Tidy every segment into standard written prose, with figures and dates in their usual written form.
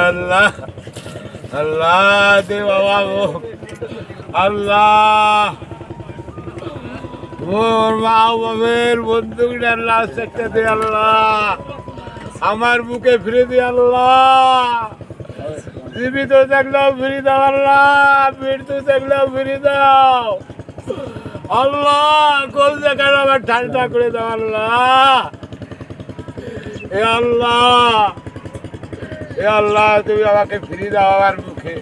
আল্লাহ আল্লাহ দে বাবা গো আল্লাহ ওর মা বাবের বন্দুকটার লাশ একটা দে আল্লাহ আমার বুকে ফিরে দে আল্লাহ জীবিত থাকলেও ফিরে দাও আল্লাহ মৃত্যু থাকলেও ফিরে দাও আল্লাহ কোন জায়গায় আমার ঠান্ডা করে দাও আল্লাহ এ আল্লাহ এ আল্লাহ তুমি আমাকে ফিরে দাও আমার মুখে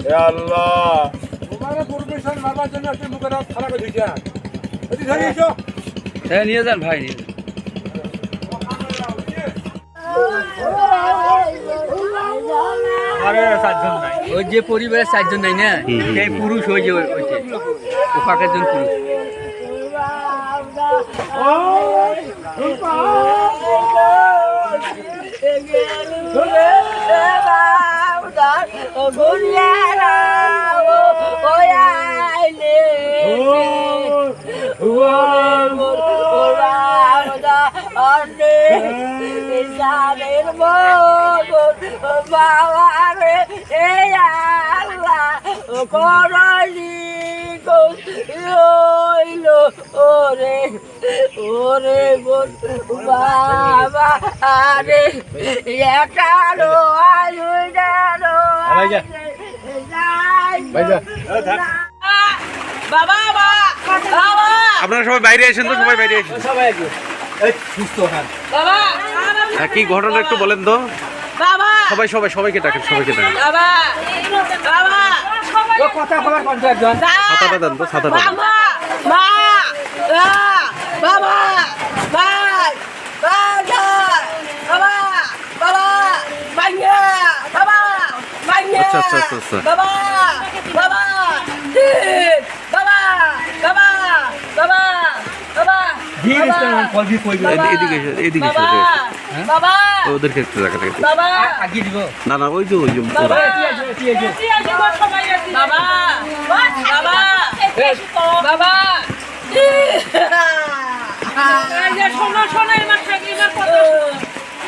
এ আল্লাহ তোমার পরমিশন মারবার জন্য একটু মুখে দাও খারাপ করে দিয়েছে এদি ধরে এসো হ্যাঁ নিয়ে যান ভাই নিয়ে আরে সাতজন নাই ওই যে পরিবারের 4 জন নাই না সেই পুরুষ ওই যে ওইছে ও 5 জন পুরুষ বাবারে এই আল্লাহ করলি কইলো ওরে ওরে বাবা আরে একালো আলুইদারো বাবা বাবা আপনারা সবাই বাইরে আসেন তো সবাই বাইরে আসেন সবাই আসবে সুস্থ হন বাবা কি ঘটনা একটু বলেন তো বাবা সবাইকে ডাকেন বাবা বাবা কথা বলার কন্ট্রাক্ট জন ছাতাটা দেন তো ছাতাটা দেন মা মা বাবা ভাই বাবা বাবা বাবা মাইয়া বাবা মাইয়া আচ্ছা, আচ্ছা, আচ্ছা, আচ্ছা। বাবা বাবা বাবা বাবা বাবা বাবা দিয়ে রেস্টুরেন্ট কল দিয়ে কই এদিকে এদিকে বাবা বাবা ওদেরকে একটু জায়গা থেকে বাবা আগে দিব না ওই যে বাবা বাবা বাবা বাবা শোনো শোনো এবার থাকি এবার কথা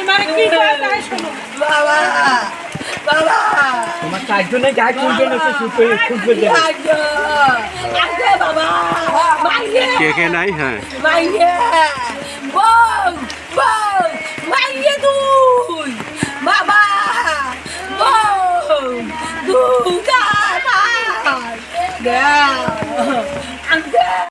এবার কি করে তাই শোনো বাবা বাবা তোমার 4 জনে গায় কোনজন আছে শুনতে দেবে আগে বাবা মাইয়ে কে নাই হ্যাঁ মাইয়ে বউ বউ মাইয়ে তুই বাবা বউ তুই